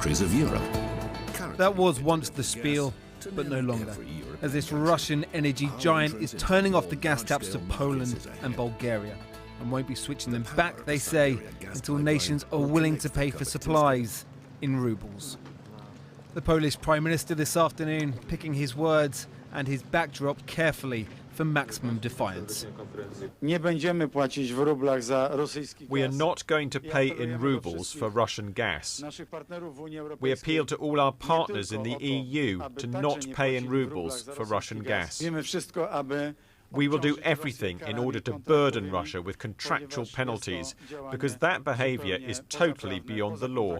countries of Europe. That was once the spiel, but no longer, as this Russian energy giant is turning off the gas taps to Poland and Bulgaria and won't be switching them back, they say, until nations are willing to pay for supplies in rubles. The Polish Prime Minister this afternoon picking his words and his backdrop carefully for maximum defiance. We are not going to pay in rubles for Russian gas. We appeal to all our partners in the EU to not pay in rubles for Russian gas. We will do everything in order to burden Russia with contractual penalties, because that behaviour is totally beyond the law.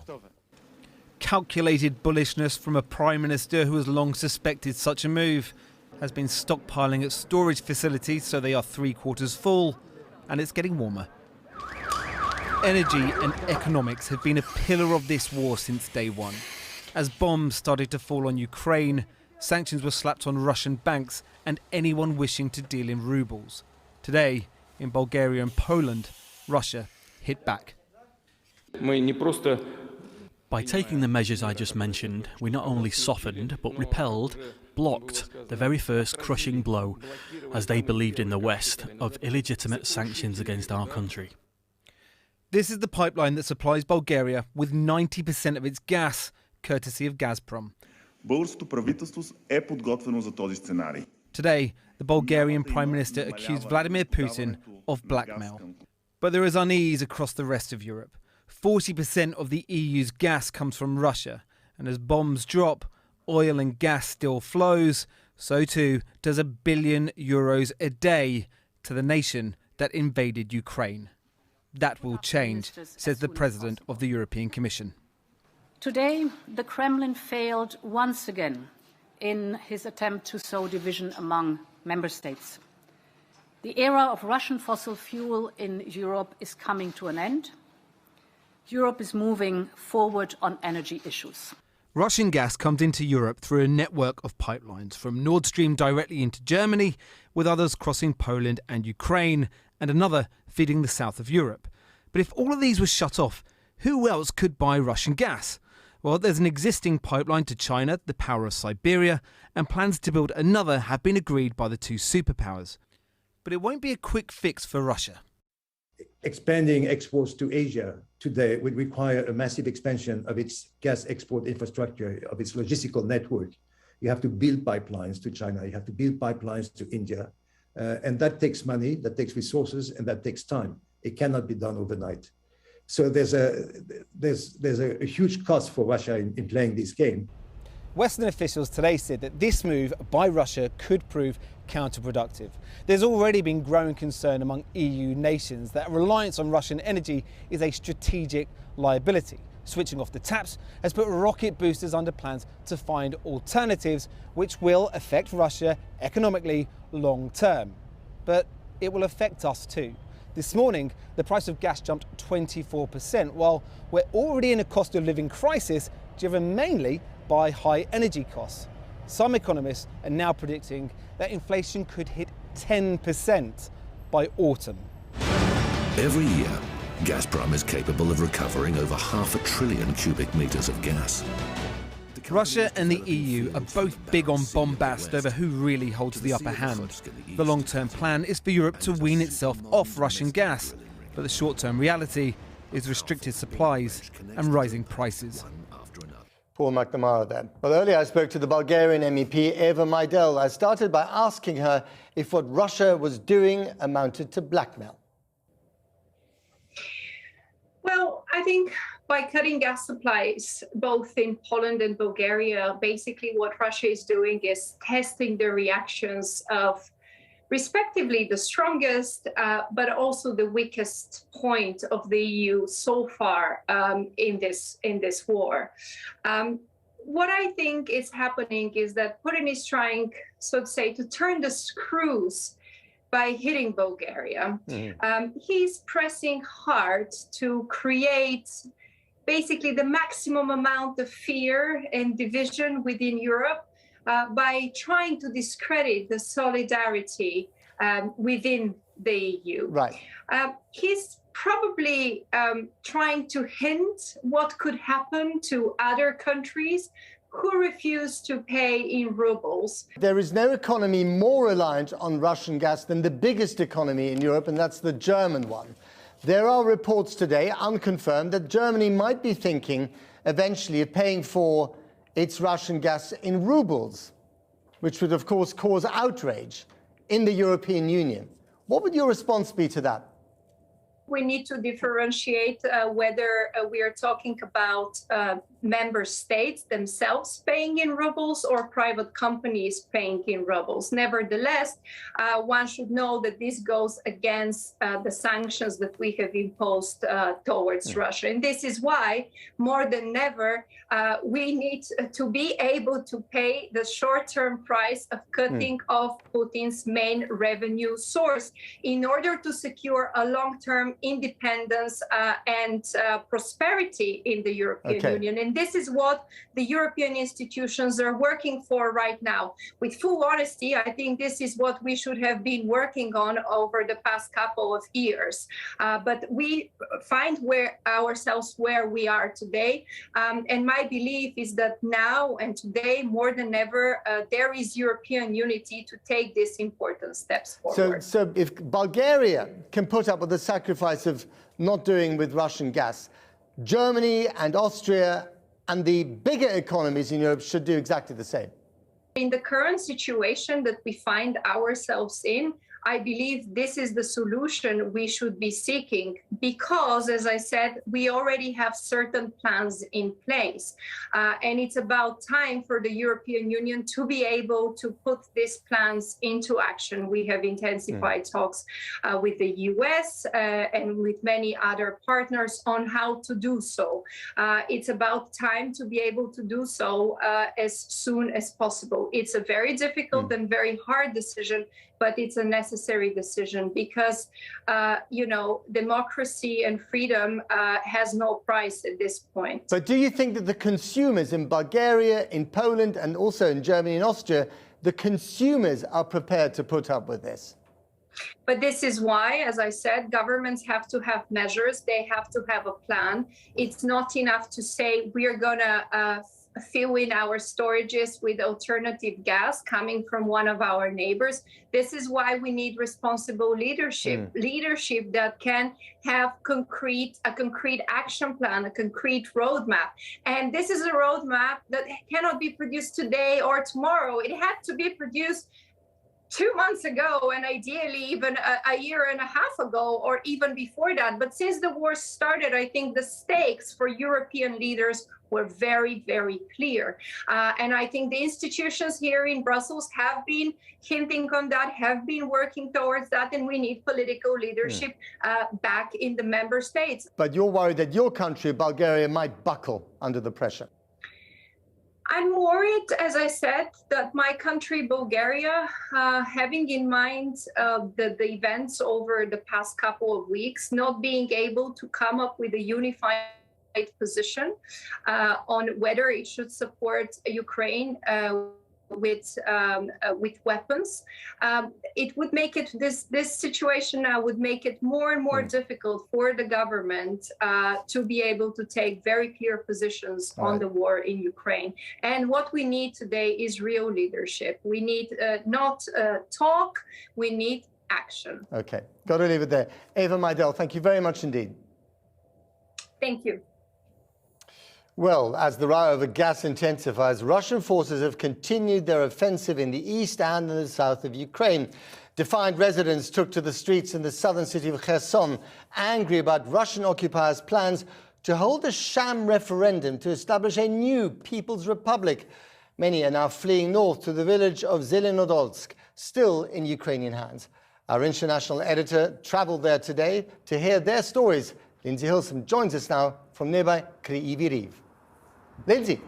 Calculated bullishness from a Prime Minister who has long suspected such a move, has been stockpiling at storage facilities so they are 3/4 full, and it's getting warmer. Energy and economics have been a pillar of this war since day one. As bombs started to fall on Ukraine, sanctions were slapped on Russian banks and anyone wishing to deal in rubles. Today, in Bulgaria and Poland, Russia hit back. By taking the measures I just mentioned, we not only softened, but repelled, blocked the very first crushing blow, as they believed in the West, of illegitimate sanctions against our country. This is the pipeline that supplies Bulgaria with 90% of its gas, courtesy of Gazprom. Today, the Bulgarian Prime Minister accused Vladimir Putin of blackmail. But there is unease across the rest of Europe. 40% of the EU's gas comes from Russia, and as bombs drop, oil and gas still flows, so too does €1 billion a day to the nation that invaded Ukraine. That will change, says the President of the European Commission. Today, the Kremlin failed once again in his attempt to sow division among member states. The era of Russian fossil fuel in Europe is coming to an end. Europe is moving forward on energy issues. Russian gas comes into Europe through a network of pipelines, from Nord Stream directly into Germany, with others crossing Poland and Ukraine, and another feeding the south of Europe. But if all of these were shut off, who else could buy Russian gas? Well, there's an existing pipeline to China, the power of Siberia, and plans to build another have been agreed by the two superpowers. But it won't be a quick fix for Russia. Expanding exports to Asia today would require a massive expansion of its gas export infrastructure, of its logistical network. You have to build pipelines to China, you have to build pipelines to India, and that takes money, that takes resources, and that takes time. It cannot be done overnight. So there's a huge cost for Russia in playing this game. Western officials today said that this move by Russia could prove counterproductive. There's already been growing concern among EU nations that reliance on Russian energy is a strategic liability. Switching off the taps has put rocket boosters under plans to find alternatives which will affect Russia economically long term. But it will affect us too. This morning, the price of gas jumped 24%, while we're already in a cost of living crisis driven mainly by high energy costs. Some economists are now predicting that inflation could hit 10% by autumn. Every year, Gazprom is capable of recovering over 500 billion cubic meters of gas. Russia and the EU are both big on bombast over who really holds the upper hand. The long-term plan is for Europe to wean itself off Russian gas, but the short-term reality is restricted supplies and rising prices. Paul McNamara there. Well, earlier I spoke to the Bulgarian MEP Eva Majdel. I started by asking her if what Russia was doing amounted to blackmail. Well, I think by cutting gas supplies, both in Poland and Bulgaria, basically what Russia is doing is testing the reactions of respectively the strongest, but also the weakest point of the EU so far in this war. What I think is happening is that Putin is trying, so to say, to turn the screws by hitting Bulgaria. He's pressing hard to create basically the maximum amount of fear and division within Europe by trying to discredit the solidarity within the EU. Right. He's probably trying to hint what could happen to other countries who refuse to pay in rubles. There is no economy more reliant on Russian gas than the biggest economy in Europe, and that's the German one. There are reports today, unconfirmed, that Germany might be thinking eventually of paying for its Russian gas in rubles, which would, of course, cause outrage in the European Union. What would your response be to that? We need to differentiate whether we are talking about member states themselves paying in rubles or private companies paying in rubles. Nevertheless, one should know that this goes against the sanctions that we have imposed towards Russia. And this is why, more than ever, we need to be able to pay the short-term price of cutting off Putin's main revenue source in order to secure a long-term independence and prosperity in the European Union. And this is what the European institutions are working for right now. With full honesty, I think this is what we should have been working on over the past couple of years. But we find ourselves where we are today. And my belief is that now and today, more than ever, there is European unity to take these important steps forward. So if Bulgaria can put up with the sacrifice of not doing with Russian gas, Germany and Austria and the bigger economies in Europe should do exactly the same. In the current situation that we find ourselves in, I believe this is the solution we should be seeking because, as I said, we already have certain plans in place. And it's about time for the European Union to be able to put these plans into action. We have intensified talks with the US and with many other partners on how to do so. It's about time to be able to do so as soon as possible. It's a very difficult and very hard decision, but it's a necessary decision because, democracy and freedom has no price at this point. But do you think that the consumers in Bulgaria, in Poland, and also in Germany and Austria, the consumers are prepared to put up with this? But this is why, as I said, governments have to have measures. They have to have a plan. It's not enough to say we're going to fill in our storages with alternative gas coming from one of our neighbors. This is why we need responsible leadership, leadership that can have a concrete action plan, a concrete roadmap. And this is a roadmap that cannot be produced today or tomorrow. It had to be produced 2 months ago, and ideally even a year and a half ago, or even before that. But since the war started, I think the stakes for European leaders were very, very clear. And I think the institutions here in Brussels have been hinting on that, have been working towards that, and we need political leadership back in the member states. But you're worried that your country, Bulgaria, might buckle under the pressure. I'm worried, as I said, that my country, Bulgaria, having in mind the events over the past couple of weeks, not being able to come up with a unified position on whether it should support Ukraine with weapons, it would make it this situation now would make it more and more difficult for the government to be able to take very clear positions on the war in Ukraine. And what we need today is real leadership. We need not talk, we need action. Okay, got to leave it there. Eva Majdal, thank you very much indeed. Thank you. Well, as the row over gas intensifies, Russian forces have continued their offensive in the east and in the south of Ukraine. Defiant residents took to the streets in the southern city of Kherson, angry about Russian occupiers' plans to hold a sham referendum to establish a new People's Republic. Many are now fleeing north to the village of Zelenodolsk, still in Ukrainian hands. Our international editor travelled there today to hear their stories. Lindsay Hilson joins us now from nearby Kryvyi Rih. Lindsay.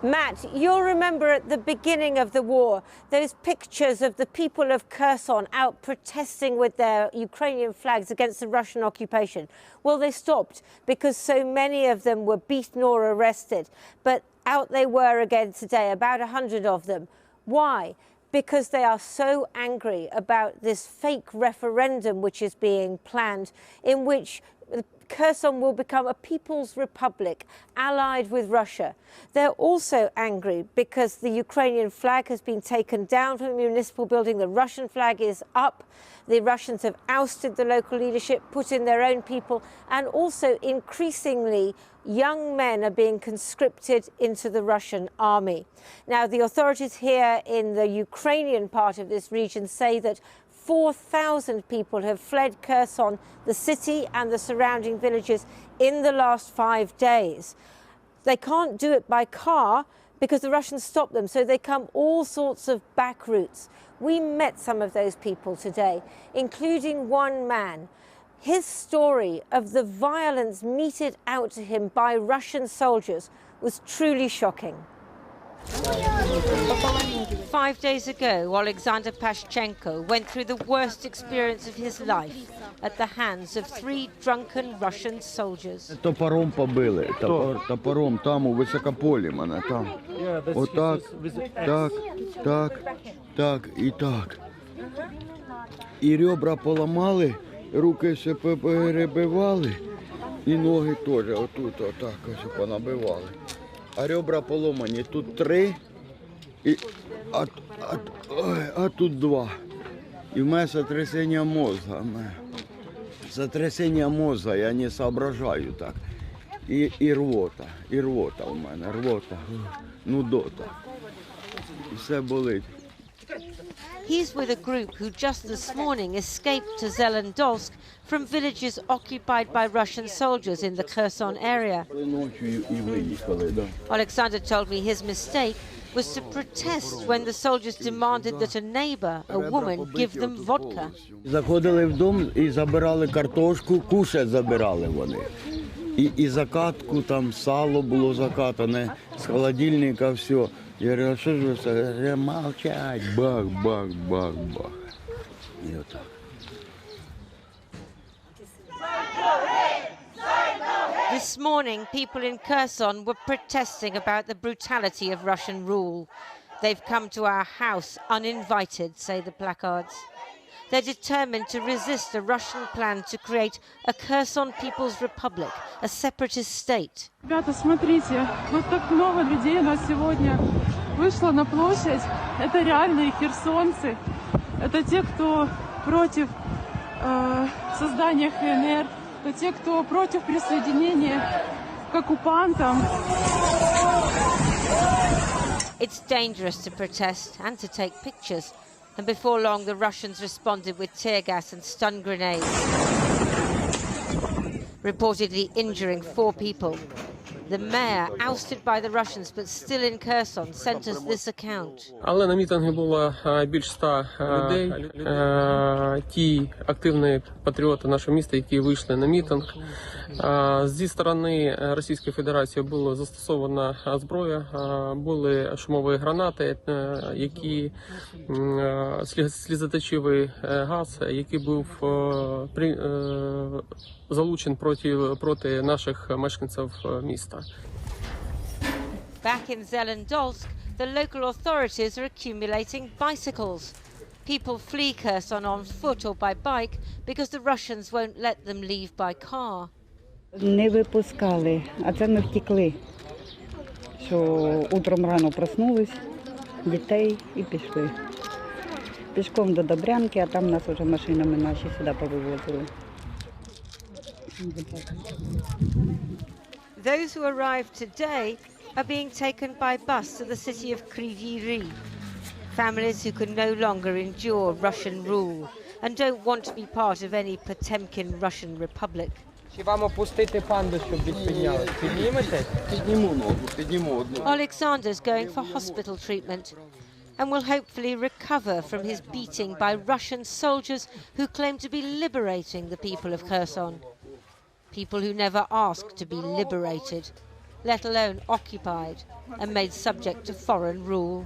Matt, you'll remember at the beginning of the war, those pictures of the people of Kherson out protesting with their Ukrainian flags against the Russian occupation. Well, they stopped because so many of them were beaten or arrested. But out they were again today, about 100 of them. Why? because they are so angry about this fake referendum which is being planned, in which Kherson will become a people's republic allied with Russia. They're also angry because the Ukrainian flag has been taken down from the municipal building. The Russian flag is up. The Russians have ousted the local leadership, put in their own people, and also increasingly young men are being conscripted into the Russian army. Now, the authorities here in the Ukrainian part of this region say that 4,000 people have fled Kherson, the city and the surrounding villages, in the last 5 days. They can't do it by car because the Russians stop them, so they come all sorts of back routes. We met some of those people today, including one man. His story of the violence meted out to him by Russian soldiers was truly shocking. 5 days ago, Alexander Pashchenko went through the worst experience of his life at the hands of 3 drunken Russian soldiers. Топором побили, топором там у високополі мене там. Отак, так і так. І ребра поламали, руки все перебивали, і ноги теж отут отак ось понабивали. А ребра поломані, тут 3, а тут 2. І в мене сотрясення мозга. Сотрясення мозга, я не соображаю так. І рвота в мене, рвота, нудота. І все болить. He's with a group who just this morning escaped to Zelendolsk from villages occupied by Russian soldiers in the Kherson area. Alexander told me his mistake was to protest when the soldiers demanded that a neighbor, a woman, give them vodka. Заходили в дом і забирали картошку, кушать забирали вони. І закатку, там сало було закатане, з холодильника все. Я говорю, а що ж ви все? Молчать, бах, бах, бах, бах. І отак. This morning, people in Kherson were protesting about the brutality of Russian rule. They've come to our house uninvited, say the placards. They're determined to resist a Russian plan to create a Kherson People's Republic, a separatist state. Ребята, смотрите, вот так много людей у нас сегодня вышло на площадь. Это реальные херсонцы. Это те, кто против создания КНР. Это те, кто против присоединения к оккупантам. It's dangerous to protest and to take pictures. And before long, the Russians responded with tear gas and stun grenades, reportedly injuring 4 people. The mayor, ousted by the Russians but still in Kherson, sent us this account. Але на мітингі було більш 100 людей. Ті активні патріоти нашого міста, які вийшли на мітинг. Зі сторони Російської Федерації була застосована зброя, були шумові гранати, які сльозоточивий газ, який був залучений проти наших мешканців міста. Back in Zelendolsk, the local authorities are accumulating bicycles. People flee Kherson on foot or by bike because the Russians won't let them leave by car. Не випускали, а це ми втекли. Що утром рано проснулись, дітей і пішли. Пішком до Добрянки, а там нас уже машинами наші сюди повивозили. Those who arrived today are being taken by bus to the city of Kryvyi Rih. Families who can no longer endure Russian rule and don't want to be part of any Potemkin Russian republic. Чи вам опустити панду, щоб підняли? Піднімете? Підніму ногу, підніму одну. Alexander's going for hospital treatment and will hopefully recover from his beating by Russian soldiers who claim to be liberating the people of Kherson. People who never asked to be liberated, let alone occupied and made subject to foreign rule.